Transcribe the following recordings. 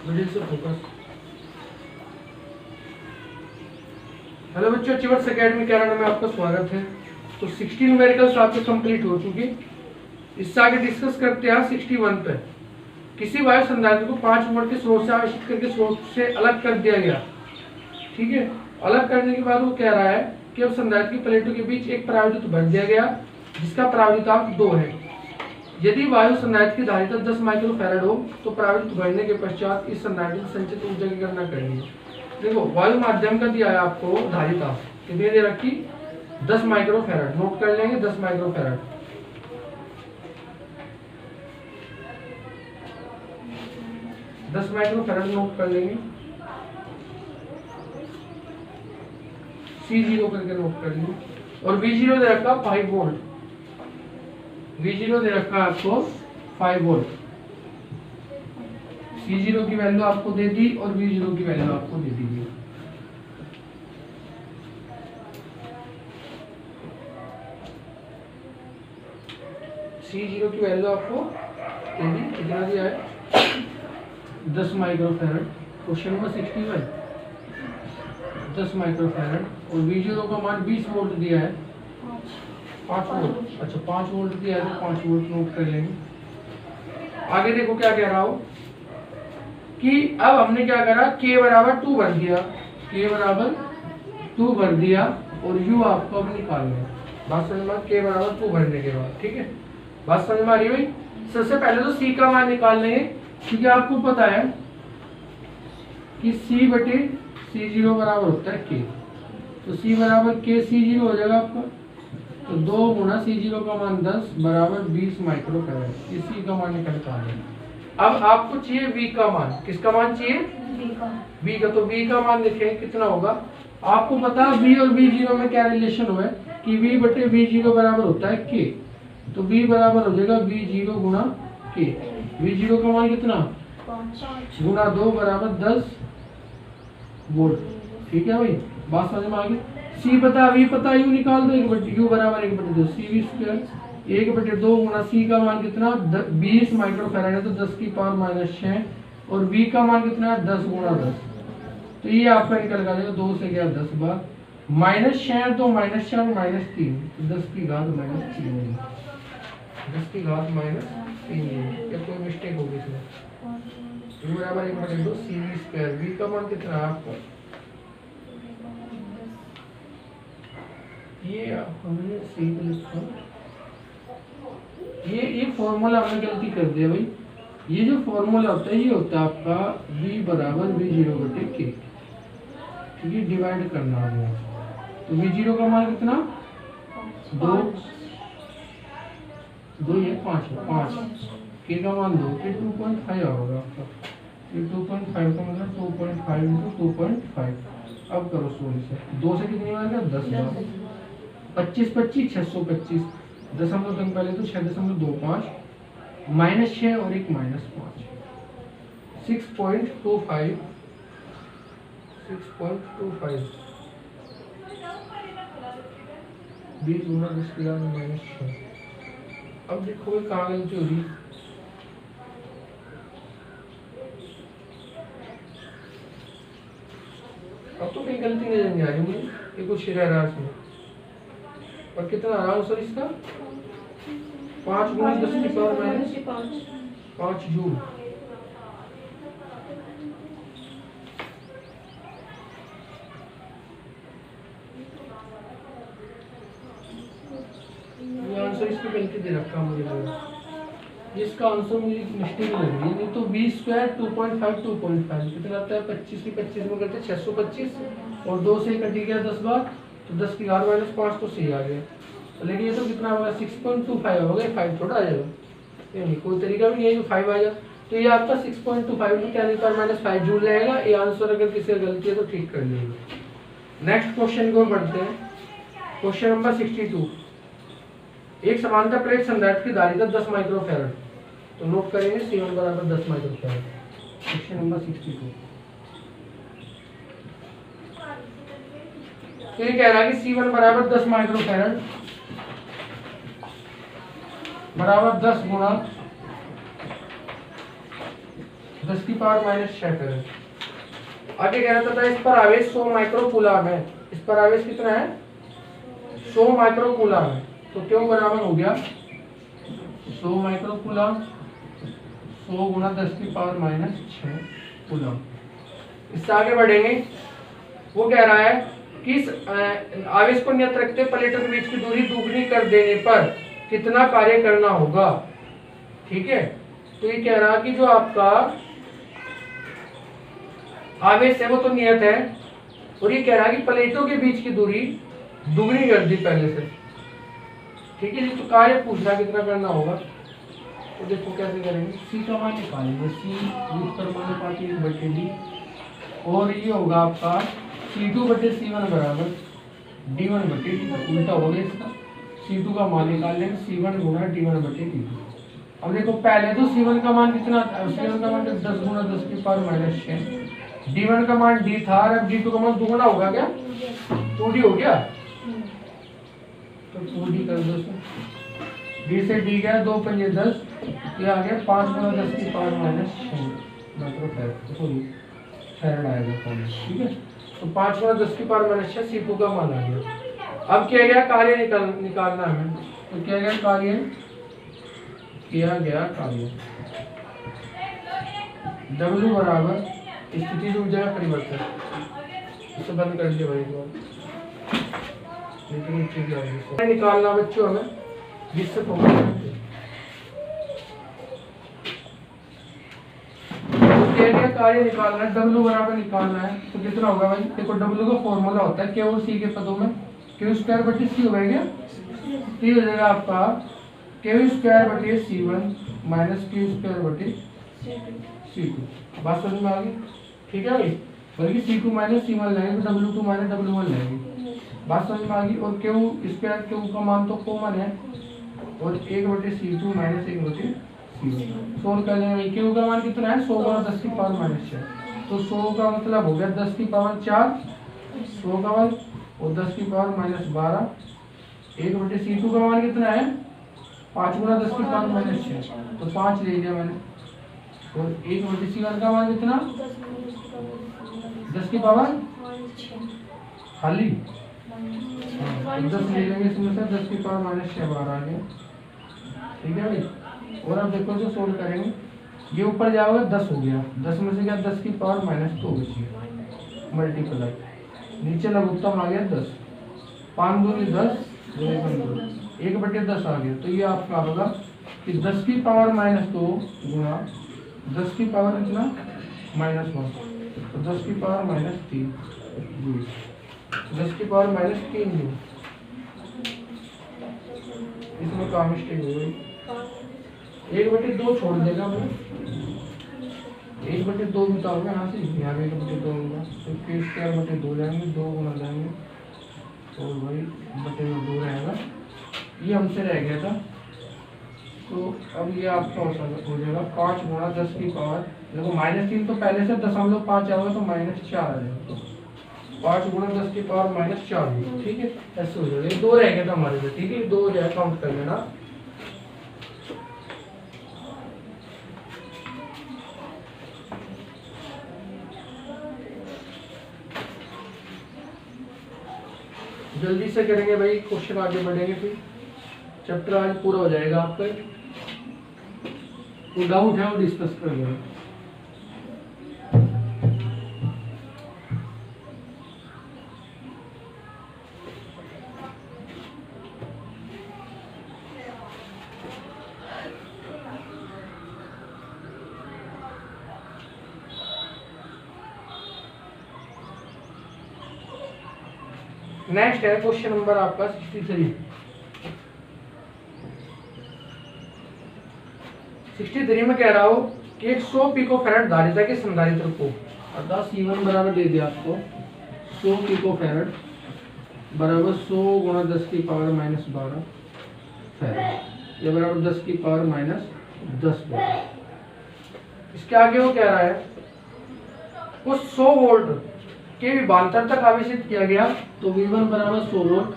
Middle से focus. Hello बच्चों, achievers academy Canada में आपका स्वागत है। तो 60 न्यूमेरिकल्स आपके कंप्लीट हो चुकी। इससे आगे डिस्कस करते हैं 61 पे। किसी वायु संधारित्र को 5 वोल्ट के स्रोत से आवेशित करके स्रोत से अलग कर दिया गया। ठीक है, अलग करने के बाद वो कह रहा है कि अब संधारित्र की प्लेटों के बीच एक पराविद्युत भर दिया गया जिसका पराविद्युतांक 2 है। यदि वायु संधारित्र की धारिता 10 माइक्रोफैराड हो तो पराविद्युत भरने के पश्चात इस संधारित्र की संचित ऊर्जा की गणना करनी है। देखो, वायु माध्यम का दिया है आपको धारिता कितनी दे रखी, 10 माइक्रोफैराड। नोट कर लेंगे 10 माइक्रोफैराड। नोट कर लेंगे। C0 करके नोट कर लेंगे। और V0 दे रखा 5 वोल्ट। V0 दे रखा आपको 5 वोल्ट। C0 की वैल्यू आपको दे दी और V0 की वैल्यू आपको दे दी गई। C0 की वैल्यू आपको दे दी, कितना दिया है 10 माइक्रोफैराड। Question number 61 10 microfarad. और V0 का मान 20 वोल्ट दिया है, 5 वोल्ट। अच्छा, 5 वोल्ट दिया है तो 5 वोल्ट नोट कर लेंगे। आगे देखो क्या कह रहा हो कि अब हमने क्या करा, K बराबर 2 भर दिया, K बराबर 2 भर दिया और U आपको अब निकालना है। बात समझ में, K बराबर 2 भरने के बाद। ठीक है, बात समझ में आ रही है भाई। सबसे पहले तो C का मान निकाल लेंगे, क्योंकि आपको पता है कि C बटे C0 बराबर होता है K। तो C बराबर K C0 हो जाएगा आपका। तो 2 गुना C0 का मान 10 बराबर 20 माइक्रोफैराड। ये C का मान निकल कर आ गया। अब आपको चाहिए V का मान। किसका मान चाहिए, V का। तो V का मान देखें कितना होगा। आपको पता है V और V0 में क्या रिलेशन हुआ है कि V बटे V0 बराबर होता है K। तो V बराबर हो जाएगा V0 गुना K। V0 का मान कितना, 5 गुना 2 बराबर 10 वोल्ट। ठीक है भाई, बात समझ में आ गई। C पता, V पता, U निकाल दो। 1 बटे U बराबर 1 बटे 2 CV स्क्वायर। 1 बटे 2 गुना C का मान कितना 20 माइक्रोफैराड है, तो 10 की पावर माइनस 6। और V का मान कितना है 10 गुना 10। तो ये आपका निकल गया 2 से गया 10 बार माइनस 6 तो माइनस 4 माइनस 3, तो 10 की घात माइनस 3 होगी। 10 की घात माइनस 3 होगी। या कोई मिस्टेक होगी इसमें। U बराबर 1 बटे 2 CV स्क्वायर। V का मान कितना है आपका, ये हमने सही लिखा। ये फॉर्मूला हमने गलती कर दिया भाई। ये जो फॉर्मूला होता है ये होता है आपका V बराबर V0 बटे K। ठीक है, डिवाइड करना है। तो V0 का मान कितना 2 ये 5 K का मान 2 के 2.5 होगा आपका। ये 2.5 का मतलब 2.5 इंटू 2.5। अब करो 16 से 2 से कितनी बार गया 10 बार। 25 25 625 दशमलव तक पहले तो 6.25 माइनस 6 और एक माइनस 5 6.25 20 गुना 10 की घात माइनस 6। अब देखो ये कहाँ गलती हो रही। अब तो कहीं गलती नजर नहीं आ रही मुझे, ये कुछ रह रहा है इसमें। और कितना आ रहा आंसर इसका 5 गुना 10 की पावर माइनस 5 जूल। ये आंसर इसकी गलती दे रखा मुझे लग रहा है। इसका आंसर मुझे मिस्टेक लग रही है। नहीं तो V स्क्वायर 2.5 2.5 कितना आता है 25 की 25 में करते 625 और 2 से कटी गया 10 बार, तो 10 की घात माइनस 5 तो सही आ गया। लेकिन ये तो कितना होगा 6.25 होगा, 5 थोड़ा आ जाएगा। ये नहीं कोई तरीका भी नहीं है जो 5 आ जाए। तो ये आपका 6.25 में 10⁻⁵ जूल रहेगा। ये आंसर अगर किसी का गलती है तो ठीक कर लीजिए। नेक्स्ट क्वेश्चन को बढ़ते हैं। Question number 62। एक समांतर प्लेट संधारित्र की धारिता 10 माइक्रोफैराड। तो नोट करेंगे C1 बराबर 10 माइक्रोफैराड। Question number 62। तो ये कह रहा है कि C1 बराबर 10 माइक्रोफैराड बराबर 10 गुना 10 की पावर माइनस 6 फैराड। आगे कह रहा था इस पर आवेश 100 माइक्रो कूलम है। इस पर आवेश कितना है? 100 माइक्रो कूलम है। तो क्यों बराबर हो गया 100 माइक्रो कूलम 100 गुणा 10 की पावर माइनस 6 कूलम। इससे आगे बढ़ेंगे। वो कह रहा है कि इस आवेश को नियत रखते प्लेटों के बीच की दूरी दुगनी कर देने पर कितना कार्य करना होगा। ठीक है, तो ये कह रहा कि जो आपका आवेश है वो तो नियत है, और ये कह रहा है कि प्लेटों के बीच की दूरी दुगनी कर दी पहले से। ठीक है जी, तो कार्य पूछ रहा कितना करना होगा। तो देखो कैसे करेंगे, सी का मान निकालेंगे, सी परमाणुपाती 1/d, और ये होगा आपका C2/C1 बराबर D1/d2। उल्टा हो गया इसका, C2 का मान निकाल लेंगे, C1 गुणा D1/d2। अब देखो पहले तो C1 का मान कितना, C1 का मान 10 गुणा 10 की पावर माइनस 6, D1 का मान D था, और अब D2 का मान दुगुना होगा क्या, 2D हो गया। तो 2D कर दो, D से D गया 2 पंजे 10, ये आ गया 5 गुणा 10 की पावर माइनस 6 माइक्रो फैराड आएगा। ठीक है, तो 5 गुणा 10 की पावर माइनस 6 C2 का मान आ गया। अब क्या गया कार्य निकालना हमें, तो क्या गया कार्य, किया गया कार्य W बराबर स्थिति ऊर्जा का परिवर्तन। इसे बंद कर दिया भाई, लेकिन नीचे क्या निकालना बच्चों हमें, जिससे कार्य निकालना है, W बराबर निकालना है। तो कितना होगा भाई, देखो W का फॉर्मूला होता है Q और C के पदों में Q²/C हो गया, तो हो जाएगा आपका Q²/C1 माइनस Q²/C2। बात समझ में आ गई? ठीक है भाई, बल्कि C2 माइनस C1 लेंगे तो W2 माइनस W1 लेंगे। बात समझ में आ गई। और Q² का मान तो कॉमन है, और 1/C2 माइनस 1/C1 सोल्व कर लेंगे। Q का मान कितना है, 100 गुणा 10 की पावर माइनस 6, तो 100 का मतलब हो गया 10 की पावर 4, 100 का मान, और 10 की पावर माइनस 12। 1/C2 का मान कितना है, 5 गुणा 10 की पावर माइनस 6, तो 5 ले लिया मैंने। और 1/C1 का मान कितना, 10 की पावर खाली 10 ले लेंगे, इसमें से 10 की पावर माइनस 6 बाहर आ गया। ठीक है भाई, और अब देखो जो सोल्व करेंगे, ये ऊपर जाओगे 10 हो गया, 10 में से क्या 10 की पावर माइनस 2 बची, मल्टीप्लाई, नीचे लघुत्तम आ गया 10, 5 दूनी 10, 1/10 आ गया। तो ये आपका होगा कि 10 की पावर माइनस 2 गुणा 10 की पावर कितना माइनस 1, तो 10 की पावर माइनस 3, 10 की पावर माइनस 3 जूल। इसमें काम मिस्टेक हो गई, 1/2 छोड़ देगा वो, 1/2 बिताओगे यहाँ से, यहाँ पे 1/2 होगा, तो Q²/2 लेंगे, 2 गुना लेंगे, और भाई 2 रहेगा, ये हमसे रह गया था। तो अब ये आपका हो जाएगा 5 गुणा 10 की पावर, देखो -3 तो पहले से 0.5 आएगा, तो -4 आ जाएगा, 5 गुणा 10 की पावर -4। ठीक है, ऐसे हो जाएगा। 2 रह गया था हमारे से। ठीक है, 2 हो जाए, काउंट कर लेना। जल्दी से करेंगे भाई, क्वेश्चन आगे बढ़ेंगे, फिर चैप्टर आज पूरा हो जाएगा आपका। तो डाउट है वो डिस्कस कर लेंगे। नेक्स्ट है क्वेश्चन नंबर आपका 63 में कह रहा हूं कि एक 100 पिकोफैराड धारिता के संधारित्र को, अर्थात C1 बराबर दे दिया आपको 100 पिकोफैराड बराबर 100 गुणा 10 की पावर माइनस 12 फैराड, या बराबर 10 की पावर माइनस 10 वोल्ट। इसके आगे वो कह रहा है उस 100 वोल्ट के विभवांतर तक आवेशित किया गया, तो V1 बराबर 100 वोल्ट,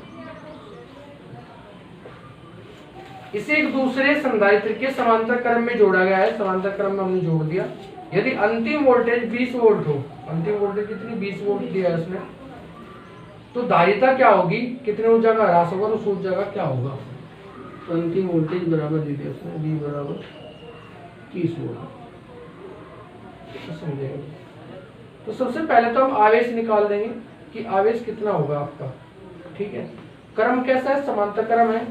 इसे एक दूसरे संधारित्र के समांतर क्रम में जोड़ा गया है, समांतर क्रम में हमने जोड़ दिया, यदि अंतिम वोल्टेज 20 वोल्ट हो, अंतिम वोल्टेज कितनी 20 वोल्ट दिया है इसमें, तो धारिता क्या होगी, कितनी ऊर्जा का ह्रास होगा, उस ऊर्जा का क्या होगा। तो अंतिम वोल्टेज बराबर दे दिया उसने V बराबर 30 वोल्ट। समझेंगे। तो सबसे पहले तो हम आवेश निकाल देंगे कि आवेश कितना होगा आपका। ठीक है, क्रम कैसा है, समांतर क्रम है।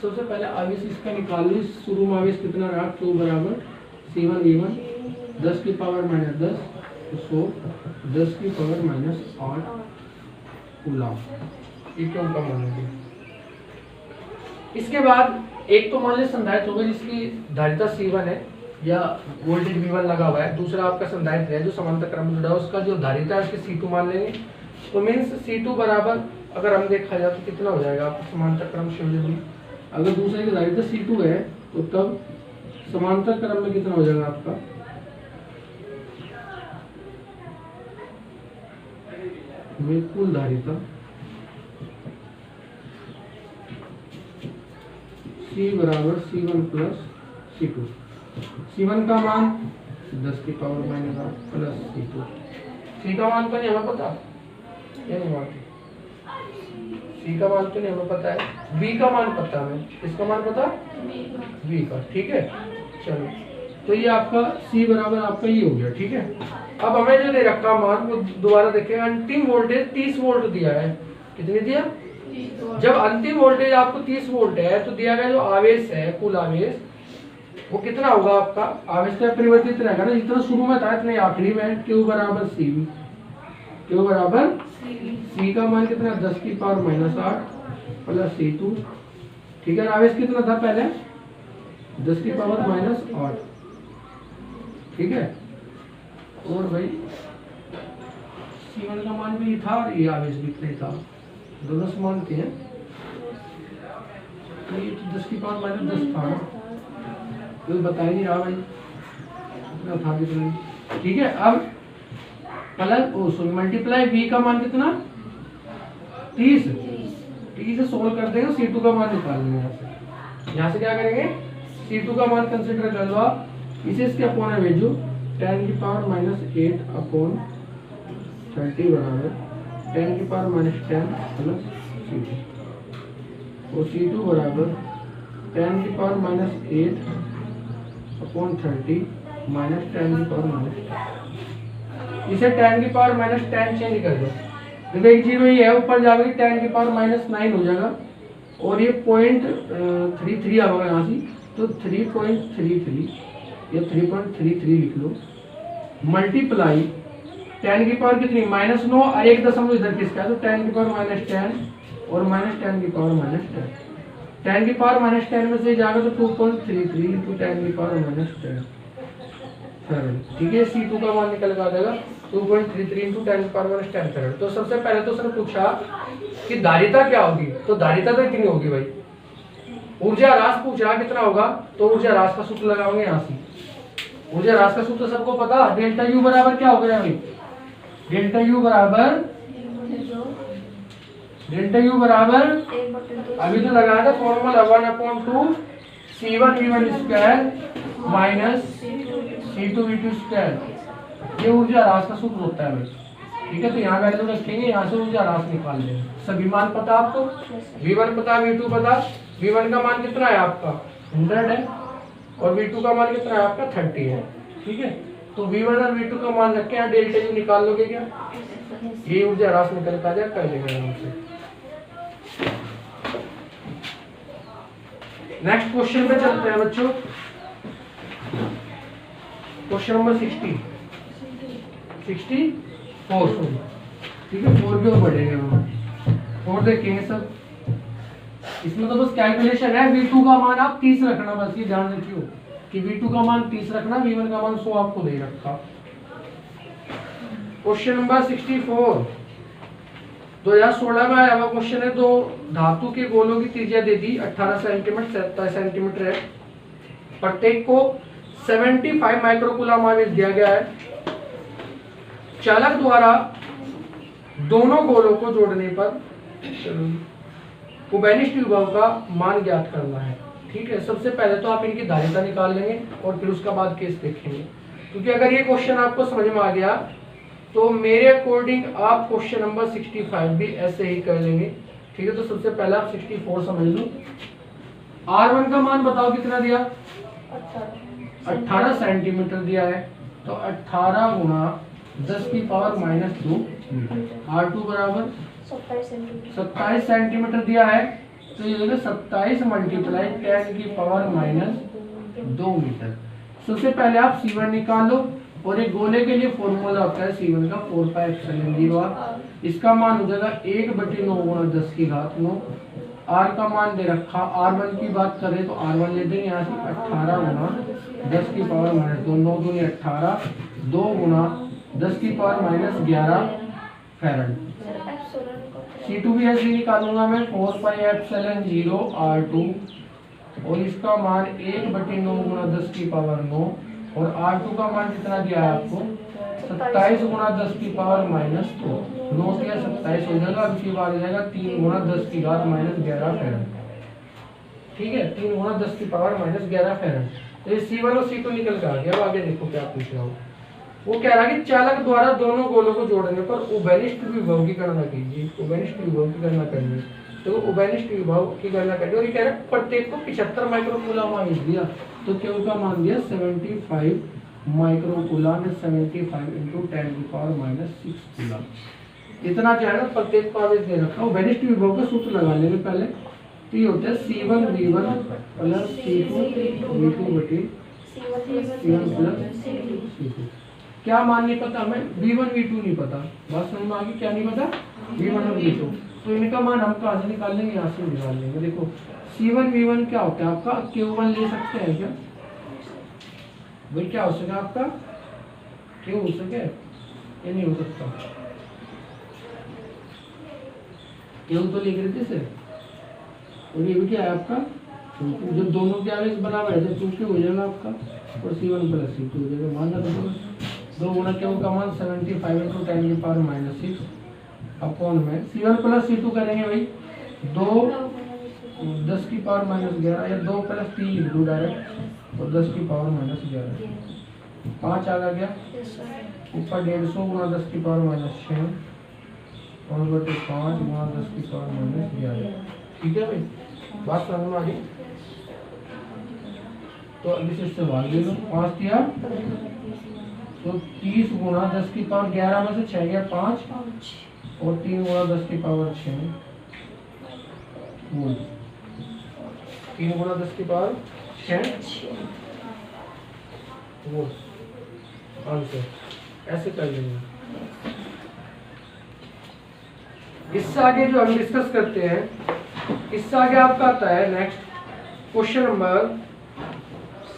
सबसे पहले आवेश इसका निकाल ली। शुरू में आवेश कितना रहा, Q बराबर C1 V1 10 की पावर माइनस 10 तो 10 की पावर माइनस 8 कूलम। ये क्यों का मान है। इसके बाद एक तो मान लीजिए संधारित्र होगा जिसकी धारिता C1 है या वोल्टेज V1 लगा हुआ है, दूसरा आपका संधारित्र है जो समांतर क्रम में जुड़ा है, उसका जो धारिता है उसके C2 मान लेंगे। तो मीन्स C2 बराबर अगर हम देखा जाए तो कितना हो जाएगा आपको समांतर क्रम से, अगर दूसरे की धारिता C2 है तो तब समांतर क्रम में कितना हो जाएगा आपका, कुल धारिता C बराबर C1 प्लस C2। C1 का मान 10 की power minus 8 plus C2। C का मान तो नहीं हमें पता, ये नहीं मानते। C का मान तो नहीं हमें पता है, B का मान पता है, इसका मान पता V का। ठीक है, चलो तो ये आपका C बराबर आपका ये हो गया। ठीक है, अब हमें जो दे रखा मान वो दोबारा देखें। अंतिम वोल्टेज 30 वोल्ट दिया है, कितने दिया, जब अंतिम वोल्टेज आपको 30 वोल्ट है तो दिया गया जो आवेश है, कुल आवेश वो कितना होगा आपका, आवेश का परिवर्तित रहेगा ना, जितना शुरू में था इतने आखिरी में। Q बराबर CV, Q बराबर C का मान कितना 10 की पावर माइनस 8 प्लस C2। ठीक है, आवेश कितना था पहले 10 की पावर माइनस 8। ठीक है, और भाई C1 का मान भी था और ये आवेश भी इतना ही था, दोनों समान थे। तो ये 10 की पावर माइनस 10 था ना, तो बता ही नहीं रहा भाई कितना था कितना। ठीक है, अब प्लस मल्टीप्लाई V का मान कितना 30, 30 से सोल्व कर देंगे, C2 का मान निकाल लेंगे। यहाँ से क्या करेंगे, C2 का मान कंसिडर कर लो आप, इसे इसके अपोन है भेजो 10 की पावर माइनस 8 अपॉन 30 बराबर 10 की पावर माइनस 10 प्लस C2, और C2 बराबर 10 की पावर माइनस 8 अपॉन 30 माइनस 10 की पावर माइनस 10। इसे 10 की पावर माइनस 10 चेंज कर दो, देखो एक जीरो ही है, ऊपर जाकर 10 की पावर माइनस 9 हो जाएगा, और ये 0.33 आएगा यहाँ से, तो 3.33 या 3.33 लिख लो, मल्टीप्लाई 10 की पावर कितनी माइनस 9 और 1 दशमलव इधर किसका है, तो 10 की पावर माइनस 10 और माइनस 10 की पावर माइनस 10। 10 की पावर माइनस 10 में से जाएगा तो 2.33 इंटू 10 की पावर माइनस 10। ठीक है, C2 का मान निकल आ जाएगा 2.33 इंटू 10 की पावर माइनस 10 फैराड। तो सबसे पहले तो उसने पूछा कि धारिता क्या होगी, तो धारिता तो इतनी होगी भाई। ऊर्जा ह्रास पूछ रहा कितना होगा, तो ऊर्जा ह्रास का सूत्र लगाओगे यहाँ से। ऊर्जा ह्रास का सूत्र सबको पता, डेल्टा यू बराबर क्या हो गया भाई, डेल्टा यू बराबर अभी तो लगाया था formula 1/2 C1 V1 square minus C2 V2 square, ये ऊर्जा ह्रास का सूत्र होता है भाई। ठीक है, तो यहाँ वैल्यू रखेंगे, यहाँ से ऊर्जा ह्रास निकाल लेंगे। सभी मान पता आपको, V1 पता, V2 पता। V1 का मान कितना है आपका 100 है, और V2 का मान कितना है आपका 30 है। ठीक है, तो V1 और V2 का मान रख के यहाँ डेल्टा यू निकाल लोगे क्या, ये ऊर्जा ह्रास निकल का जाए, कर लेंगे हमसे। नेक्स्ट क्वेश्चन पे चलते हैं बच्चों, क्वेश्चन नंबर 64। ठीक है, 4 भी और बढ़ेंगे हम, 4 देखेंगे सब। इसमें तो बस कैलकुलेशन है, V2 का मान आप 30 रखना, बस ये ध्यान रखियो कि V2 का मान 30 रखना, V1 का मान 100 आपको दे रखा। क्वेश्चन नंबर 64 2016 में आया हुआ क्वेश्चन है। दो धातु के गोलों की त्रिज्या दे दी 18 सेंटीमीटर 27 सेंटीमीटर है, प्रत्येक को 75 माइक्रोकूलम आवेश दिया गया है। चालक द्वारा दोनों गोलों को जोड़ने पर उभयनिष्ठ विभव का मान ज्ञात करना है। ठीक है, सबसे पहले तो आप इनकी धारिता निकाल लेंगे और फिर उसका बाद केस देखेंगे, क्योंकि अगर ये क्वेश्चन आपको समझ में आ गया तो मेरे अकॉर्डिंग आप क्वेश्चन नंबर 65 भी ऐसे ही कर लेंगे। ठीक है, तो सबसे पहले आप 64 समझ लो। R1 का मान बताओ कितना दिया, 18 सेंटीमीटर दिया है, तो 18 गुना 10 की पावर -2 R2 बराबर 27 सेंटीमीटर दिया है, तो ये 27 मल्टीप्लाई 10 की पावर -2 मीटर। सबसे पहले आप C1 निकाल लो, और एक गोले के लिए फॉर्मूला होता है C1 का 4πε0r। इसका मान हो जाएगा 1/9 गुणा 10 की घात 9। R का मान दे रखा, R1 की बात करें तो R1 ले देंगे यहाँ से 18 गुना 10 की पावर -2, 9 दूनी 18, 2 गुना 10 की पावर -11 फैरड। C2 भी ऐसे निकालूंगा मैं 4πε0 R2, और इसका मान 1/9 गुना 10 की पावर 9, और R2 का मान कितना दिया है आपको 27 गुना 10 की पावर -2, 9 से 27 हो जाएगा, अब इसके बाद हो जाएगा 3 गुना 10 की घात -11 फैरड। ठीक है, 3 गुना 10 की पावर -11 फैरड। तो ये C1 और C2 निकल कर आ गया। अब आगे देखो क्या पूछ रहा हूँ। वो कह रहा है कि चालक द्वारा दोनों गोलों को जोड़ने पर उभयनिष्ठ विभव की गणना कीजिए। उभयनिष्ठ विभव की गणना करनी, तो उभयनिष्ठ विभव की गणना करनी, और ये कह रहा है प्रत्येक को 75 माइक्रोकूलम आवेश दिया, तो Q का मान दिया 75 माइक्रोकूलम, 75 इंटू 10 की पावर -6 कूलम। इतना जो है ना प्रत्येक को आवेश दे रखा। उभयनिष्ठ विभव का सूत्र लगा लेंगे पहले, तो ये होता है C1 V1 plus C2 V2 बटे C1 प्लस C2। क्या मान नहीं पता हमें, V1 V2 नहीं पता, बात समझ में आ गई, क्या नहीं पता V1 और V2, तो इनका मान हम कहाँ से निकाल लेंगे, यहाँ से निकाल लेंगे। देखो C1 V1 क्या होता है आपका, Q1 ले सकते हैं क्या भाई, क्या हो सके आपका Q हो सके, ये नहीं हो सकता, Q तो लिख रहे थे से, और ये भी क्या है आपका, जब दोनों के आवेश बराबर है तो Q हो जाएगा आपका, और C1 प्लस C2 हो जाएगा। मान रखो 2 गुना Q का मान 75 इंटू 10 की पावर -6 अपॉन में C1 प्लस C2 करेंगे भाई 2 10 की पावर -11, या 2 प्लस 3 लिख दो डायरेक्ट, और 10 की पावर -11, 5 आ गया ऊपर 150 गुना 10 की पावर -6 और बटे 5 गुना 10 की पावर -11। ठीक है भाई, बात समझ में आ गई। तो अब इसे सवाल ले लो, 5 दिया तो 30 गुना 10 की पावर 11 में से 6 गया 5, और 3 गुना 10 की पावर 6 वोल्ट, 3 गुना 10 की पावर 6 वोल्ट आंसर। ऐसे कर लेंगे। इससे आगे जो हम डिस्कस करते हैं, इससे आगे आपका आता है नेक्स्ट क्वेश्चन नंबर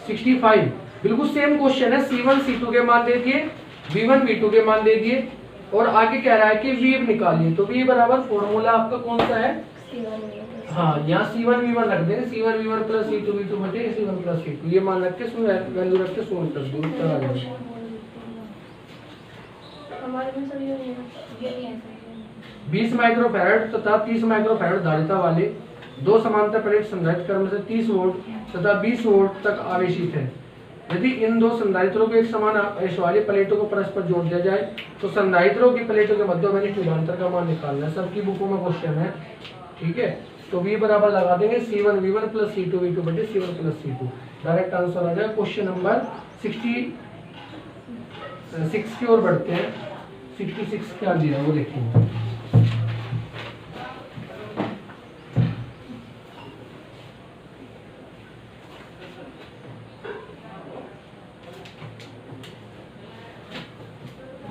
65। बिल्कुल सेम क्वेश्चन है, C1 C2 के मान दे दिए, V1 V2 के मान दे दिए, और आगे कह रहा है कि V निकालिए। तो V बराबर फॉर्मूला आपका कौन सा है, हाँ यहाँ C1 V1 रख देंगे, C1 V1 plus C2 V2 बटे C1 प्लस C2, ये मान रख के वैल्यू रख के सॉल्व कर दो, उत्तर आ जाएगा। हमारे में सर ये नहीं है 20 माइक्रोफैरड तथा 30 माइक्रोफैरड धारिता वाले दो समांतर प्लेट संधारित्र क्रम से 30 वोल्ट तथा 20 वोल्ट तक आवेशित है। यदि इन दो संधारित्रों को एक समान आवेश वाली प्लेटों को परस्पर जोड़ दिया जाए तो संधारित्रों की प्लेटों के मध्य विभवांतर का मान निकालना है। सबकी बुकों में क्वेश्चन है, ठीक है। तो V बराबर लगा देंगे C1 V1 plus C2 V2 बटे C1 plus C2। Direct answer आ जाएगा। क्वेश्चन नंबर 66 की ओर बढ़ते हैं। 66 क्या दिया वो देखेंगे।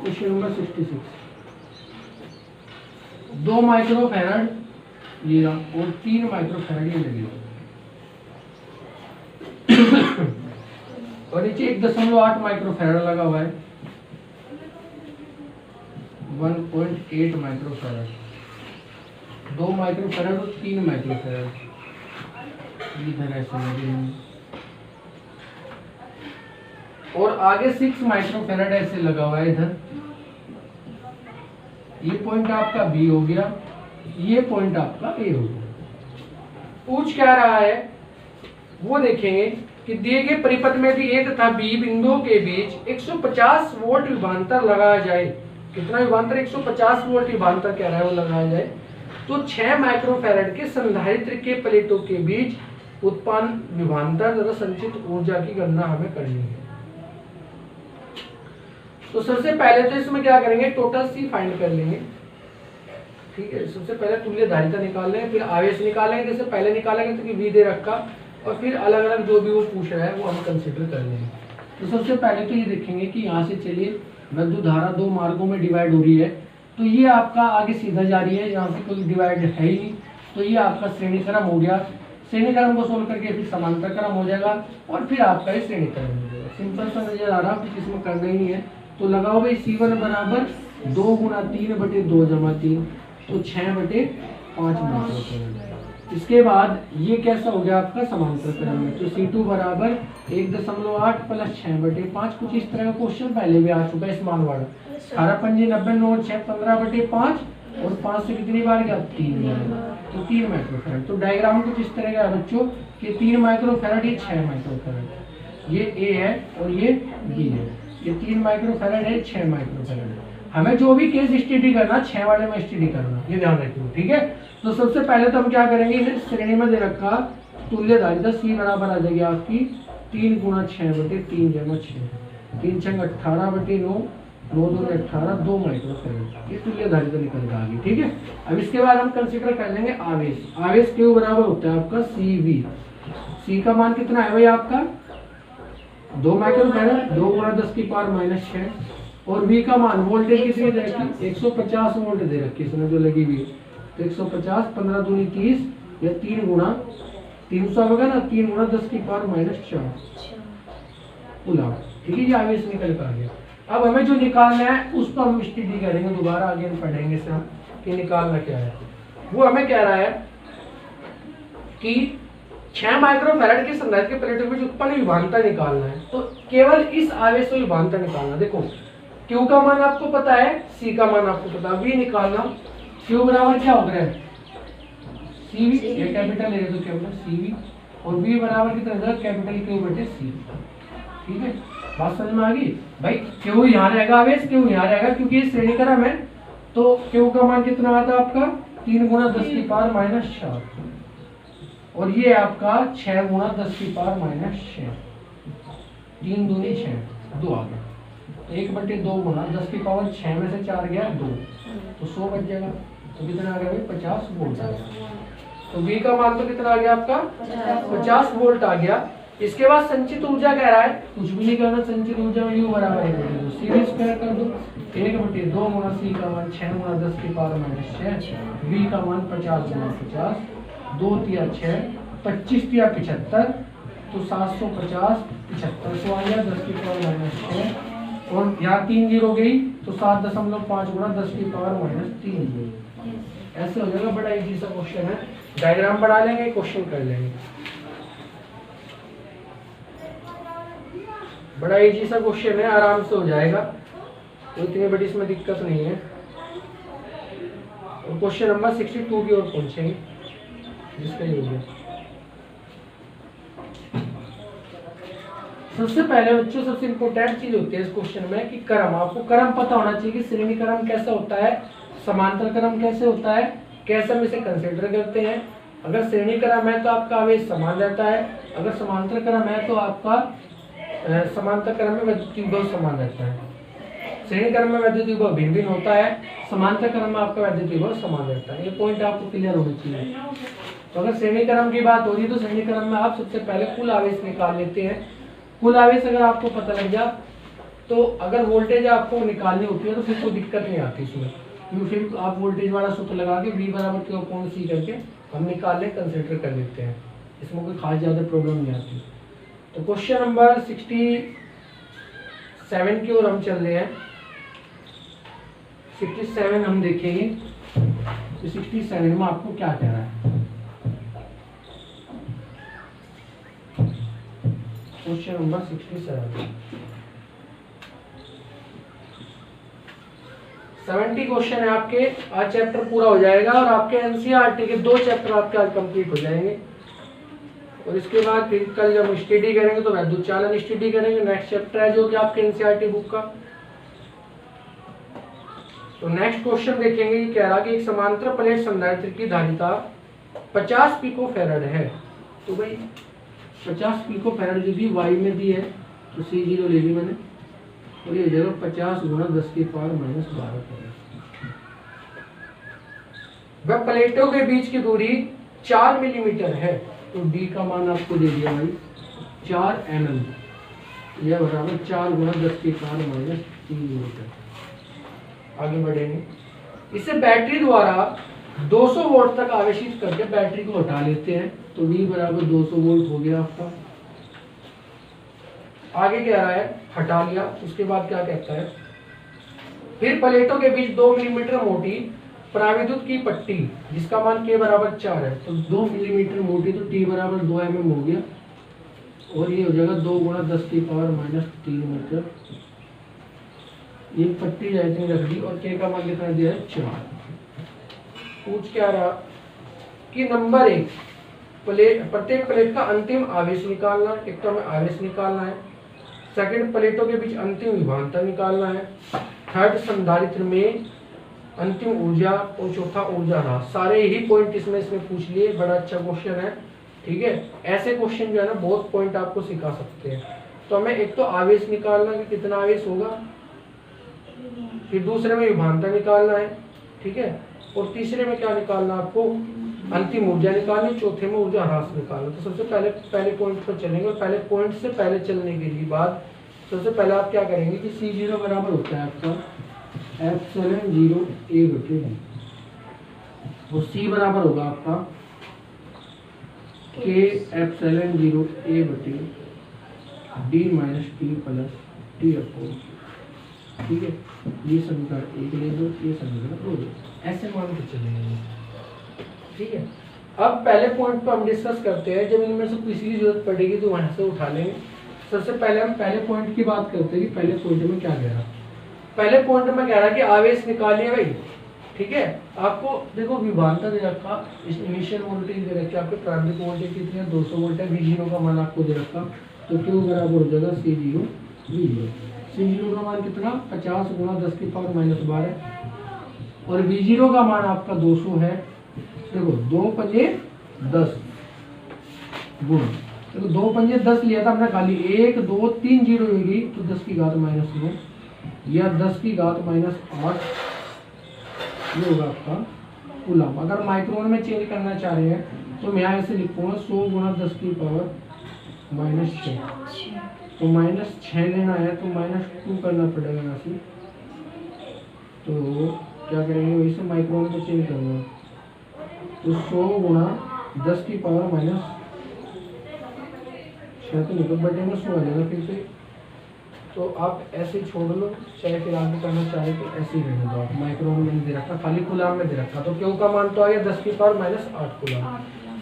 क्वेश्चन नंबर 66, 2 माइक्रोफैरड ये और 3 माइक्रोफैरड ये लगे और नीचे 1.8 माइक्रोफैरड लगा हुआ है। 1.8 माइक्रोफैरड, 2 माइक्रोफैरड और 3 माइक्रोफैरड इधर ऐसे लगे हैं और आगे 6 माइक्रोफैरड ऐसे लगा हुआ है इधर। ये पॉइंट आपका बी हो गया, ये पॉइंट आपका ए हो गया। पूछ क्या रहा है वो देखेंगे कि दिए गए परिपथ में यदि ए तथा बी बिंदुओं के बीच 150 वोल्ट विभवांतर लगाया जाए, कितना विभवांतर? 150 वोल्ट विभवांतर कह रहा है वो लगाया जाए, तो 6 माइक्रोफैराड के संधारित्र के प्लेटों के बीच उत्पन्न विभवांतर तथा संचित ऊर्जा की गणना हमें करनी है। तो सबसे पहले तो इसमें क्या करेंगे, टोटल सी फाइंड कर लेंगे। ठीक है, सबसे पहले तुल्य धारिता निकाल लेंगे, फिर आवेश निकालेंगे, जैसे पहले निकालेंगे तो वी दे रखा, और फिर अलग अलग जो भी वो पूछ रहा है वो हम कंसिडर कर लेंगे। तो सबसे पहले तो ये देखेंगे कि यहाँ से चलिए विद्युत धारा दो मार्गों में डिवाइड हो रही है, तो ये आपका आगे सीधा जा रही है, यहाँ से कोई डिवाइड है ही नहीं, तो ये आपका श्रेणी क्रम हो गया। श्रेणी क्रम को सोल्व करके फिर समांतर क्रम हो जाएगा, और फिर आपका ये श्रेणी क्रम हो जाएगा। सिंपल सा नजर आ रहा है, कुछ इसमें करना ही नहीं है। तो लगाओ भाई C1 बराबर 2 गुना 3/2 जमा 3, तो 6/5 माइक्रोफैराड। इसके बाद ये कैसा हो गया आपका समांतर क्रम में, तो C2 बराबर 1.8 प्लस 6/5। कुछ इस तरह का क्वेश्चन पहले भी आ चुका है, स्मॉल वाला 18×5 = 90, 6 15/5, और 5 से कितनी बार गया? 3 बार, तो 3 माइक्रोफैराड। तो डायग्राम कुछ इस तरह का है बच्चों कि 3 माइक्रोफैराड, ये 6 माइक्रोफैराड, ये A है और ये B है, ये 3 माइक्रोफैराड है, 6 माइक्रोफैराड। हमें जो भी केस स्टडी करना, 6 वाले में स्टडी करना, ये ध्यान रखिए। ठीक है, तो सबसे पहले तो हम क्या करेंगे, इन्हें श्रेणी में दे रखा तुल्य धारिता C बराबर आ जाएगी आपकी 3 गुना 6/3 जमा 6, 3 6 18/9, 9 2 18, 2 माइक्रोफैराड, ये तुल्य धारिता निकल के आ गई। ठीक है, अब इसके बाद हम कंसीडर कर लेंगे आवेश। आवेश क्यू बराबर होता है आपका CV। C का मान कितना है भाई आपका? 2 माइक्रोफैराड, 2 गुना 10⁻⁻6, और V का मान वोल्टेज कितनी दे रखी? 150 वोल्ट दे रखी इसमें जो लगी हुई है, तो 150, 15 दूनी 30, या 3 गुना 300 होगा ना, 3 गुना 10⁻⁴ कूलम। ठीक है, ये आवेश निकल कर आ गया। अब हमें जो निकालना है उस पर हम स्टडी करेंगे, दोबारा आगे हम पढ़ेंगे से हम कि निकालना क्या है। वो हमें कह रहा है कि 6 माइक्रोफैराड के संधारित्र के प्लेटों के बीच उत्पन्न विभवांतर निकालना है, तो केवल इस आवेश से विभवांतर निकालना। देखो Q का मान आपको पता है, C का मान आपको पता है, V निकालना। Q बराबर क्या हो गया? CV, ये कैपिटल है तो कैपिटल CV, और V बराबर कितना है? Capital Q/C। ठीक है, बात समझ में आ गई भाई? Q यहाँ रहेगा, आवेश Q यहाँ रहेगा, क्योंकि ये श्रेणी क्रम है, तो Q का मान कितना आता है आपका? 3 गुना 10⁻⁴, और ये आपका 6 गुना 10⁻�6, 3 दूनी 6, 2 आ गया, 1/2 गुना 10⁻6 में से 4 गया 2, तो 100 बच जाएगा। तो कितना आ गया भाई? 50 वोल्ट आ गया। तो V का मान तो कितना आ गया आपका? 50 वोल्ट आ गया। इसके बाद संचित ऊर्जा कह रहा है, कुछ भी नहीं करना, संचित ऊर्जा में U बराबर 1/2 सीधे स्क्वायर कर दो, 1/2 गुना C का मान 6 गुना 10⁻�6, V का मान 50 गुना 50, 2 तिया 6, 25 तिया 75, तो 750, 75 आ गया 10⁻⁻6, और यहाँ 3 जीरो गई, तो 7.5 गुना 10⁻⁻3। ऐसे हो जाएगा। बड़ा इजी सा क्वेश्चन है, डायग्राम बना लेंगे, क्वेश्चन कर लेंगे। बड़ा इजी सा क्वेश्चन है, आराम से हो जाएगा, तो इतनी बड़ी इसमें दिक्कत नहीं है। और क्वेश्चन नंबर 62 की ओर पहुंचेंगे, जिसका ये हो गया। सबसे पहले बच्चों सबसे इंपॉर्टेंट चीज होती है इस क्वेश्चन में कि क्रम, आपको क्रम पता होना चाहिए कि श्रेणी क्रम कैसा होता है, समांतर क्रम कैसे होता है, कैसे हम इसे कंसीडर करते हैं। अगर श्रेणी क्रम है तो आपका आवेश समान रहता है, अगर समांतर क्रम है तो आपका समांतर क्रम में विद्युत विभव समान रहता है। श्रेणी क्रम में विद्युत विभव भिन्न भिन्न होता है, समांतर क्रम में आपका विद्युत विभव समान रहता है। ये पॉइंट आपको क्लियर होना चाहिए। तो अगर श्रेणी क्रम की बात हो रही है तो श्रेणी क्रम में आप सबसे पहले कुल आवेश निकाल लेते हैं। कुल आवेश अगर आपको पता लग जाए तो अगर वोल्टेज आपको निकालनी होती है तो फिर कोई दिक्कत नहीं आती इसमें, क्योंकि फिर आप वोल्टेज वाला सूत्र लगा के V बराबर Q/C करके हम निकाल ले, कंसिडर कर लेते हैं, इसमें कोई खास ज़्यादा प्रॉब्लम नहीं आती। तो क्वेश्चन नंबर 67 की ओर हम चल रहे हैं। 67 हम देखेंगे, तो 67 में आपको क्या कह रहा है। क्वेश्चन नंबर 67 70 क्वेश्चन है आपके। आज चैप्टर पूरा हो जाएगा और आपके एनसीईआरटी के 2 चैप्टर आपके आज कंप्लीट हो जाएंगे। और इसके बाद फिर कल जब स्टडी करेंगे तो वैद्युत चालन स्टडी करेंगे। नेक्स्ट चैप्टर है जो कि आपके एनसीईआरटी बुक का। तो नेक्स्ट क्वेश्चन देखेंगे, कह रहा कि एक समांतर प्लेट संधारित्र की धारिता 50 पिको फैराड है। तो भाई 50 पिको फैराड जो भी वाई में दी है तो C0 ले ली मैंने, और ये जगह 50 गुणा 10⁻⁻12 वह प्लेटों के बीच की दूरी 4 मिलीमीटर है। तो D का मान आपको दे दिया भाई 4 mm, यह बराबर 4 गुणा 10⁻³ मीटर। आगे बढ़ेंगे। इसे बैटरी द्वारा 200 वोल्ट तक आवेशित करके बैटरी को हटा लेते हैं। तो V बराबर 200 वोल्ट हो गया आपका। आगे कह रहा है हटा लिया, उसके बाद क्या कहता है, फिर प्लेटों के बीच 2 मिलीमीटर मोटी पराविद्युत की पट्टी जिसका मान K बराबर 4 है। तो 2 मिलीमीटर मोटी तो T बराबर 2 mm हो गया, और ये हो जाएगा 2 गुणा 10⁻³ मीटर। ये पट्टी जाती रख दी, और K का मान कितना दिया है 4। पूछ क्या रहा कि नंबर 1 प्रत्येक प्लेट का अंतिम आवेश निकालना है। एक तो हमें आवेश निकालना है, सेकंड प्लेटों के बीच अंतिम विभवांतर निकालना है, थर्ड संधारित्र में अंतिम ऊर्जा, और चौथा ऊर्जा ह्रास। सारे ही पॉइंट इसमें पूछ लिए। बड़ा अच्छा क्वेश्चन है, ठीक है। ऐसे क्वेश्चन जो है ना बहुत पॉइंट आपको सिखा सकते हैं। तो हमें एक तो आवेश निकालना है कि कितना आवेश होगा, फिर दूसरे में विभवांतर निकालना है, ठीक है, और तीसरे में क्या निकालना आपको, अंतिम ऊर्जा निकालनी, चौथे में ऊर्जा ह्रास निकालना। तो सबसे पहले पॉइंट पर चलेंगे, और पहले पॉइंट से पहले चलने के लिए बाद सबसे पहले आप क्या करेंगे कि C0 बराबर होता है आपका ε0A/d, और C बराबर होगा आपका K ε0A/d - T + T/, ठीक है। ये समीकरण 1 ले दो, ये समीकरण 2 ले दो, ऐसे मान के चलेंगे, ठीक है। अब पहले पॉइंट पर हम डिस्कस करते हैं, जब इनमें से किसी की जरूरत पड़ेगी तो वहां से उठा लेंगे। सबसे पहले हम पहले पॉइंट की बात करते हैं कि पहले पॉइंट में क्या कह रहा। पहले पॉइंट में कह रहा कि आवेश निकालिए भाई, ठीक है। आपको देखो विभवांतर दे रखा, इनिशियल वोल्टेज दे रखा, आपके प्रारंभिक वोल्टेज कितनी है 200 वोल्ट है, V0 का मान आपको दे रखा। तो Q बराबर हो जाएगा C0 V0। C0 का मान कितना 50 गुणा 10⁻⁻12, और V0 का मान आपका 200 है। देखो 2 पंजे 10 गुण, देखो 2 पंजे 10 लिया था हमने खाली, 1 2 3 जीरो होगी तो 10⁻⁻9 या 10⁻⁸ ये होगा आपका कूलम। अगर माइक्रोन में चेंज करना चाह रहे हैं तो मैं यहाँ ऐसे लिखूंगा 100 गुणा 10⁻⁻6। तो -6 लेना है तो -2 करना पड़ेगा यहाँ से। तो क्या करेंगे, वही से माइक्रोन में चेंज करूँगा। तो 100 गुणा 10⁻⁻6 तो निकल बटे में 100 आ जाएगा फिर से। तो आप ऐसे छोड़ लो, चाहे फिर आगे करना चाहे तो ऐसे ही रहने दो। आप माइक्रोन में नहीं दे रखा, खाली कूलम में दे रखा। तो क्यू का मान तो आ गया 10⁻⁸ कूलम।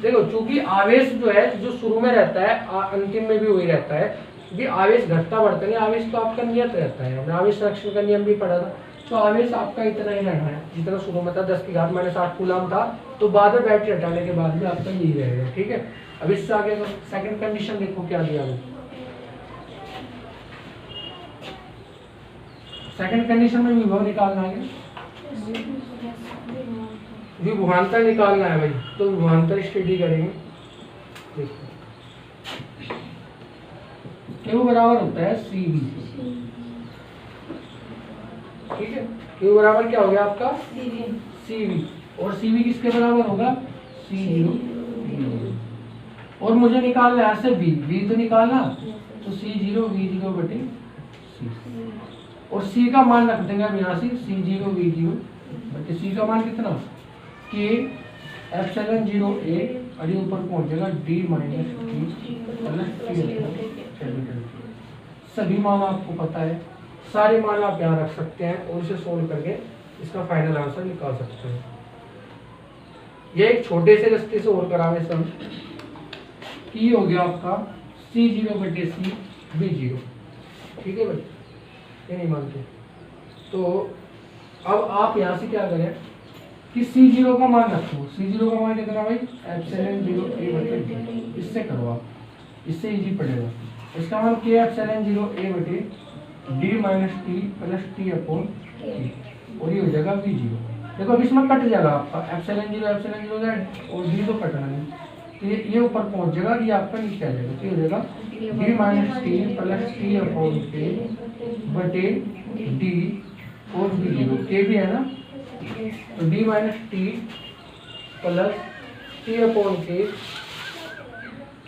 देखो चूंकि आवेश जो है जो शुरू में रहता है अंतिम में भी वही रहता है, क्योंकि आवेश घटता बढ़ता नहीं, आवेश तो आपका नियत रहता है। हमने आवेश संरक्षण का नियम भी पढ़ा था। तो आवेश आपका इतना ही रहना है जितना शुरू में था 10⁻⁸ कूलम था। तो बाद में बैटरी हटाने के बाद भी आपका यही रहेगा, ठीक है। अब इससे आगे सेकंड कंडीशन देखो क्या दिया है। सेकंड कंडीशन में विभव निकालना है, विभवांतर निकालना है भाई। तो विभवांतर स्टडी करेंगे। देखो Q बराबर होता है CV, ठीक है। Q बराबर क्या हो गया आपका CV, और CV किसके बराबर होगा C0। और मुझे निकालना है से V तो निकालना, तो C0 V0 बटे C, और C का मान रख देंगे हम यहाँ से C0 V0 बटे C का मान कितना K ε0A, और ये ऊपर पहुंच जाएगा D - T। सभी मान आपको पता है, सारे मान आप यहाँ रख सकते हैं और इसे सोल्व करके इसका फाइनल आंसर निकाल सकते हैं। ये एक छोटे से रास्ते से और करावे सब की हो गया आपका C0 बटे C V0, ठीक है भाई, ये नहीं मानते। तो अब आप यहाँ से क्या करें, कि C0 का मान रखो। C0 का मान कितना भाई, एप्सिलॉन 0 A बटे D। इससे करो आप, इससे इजी पड़ेगा। इसका मान K एप्सिलॉन 0 A बटे D minus T plus T upon T, और ये हो जाएगा V0। देखो अब इसमें कट जाएगा आपका एप्सिलॉन 0 और D तो कटना नहीं, तो ये ऊपर पहुंच जाएगा, ये आपका नीचे आ जाएगा, तो ये हो जाएगा D minus T plus T upon K बटे D और V0, K भी है ना, तो D minus T plus T upon K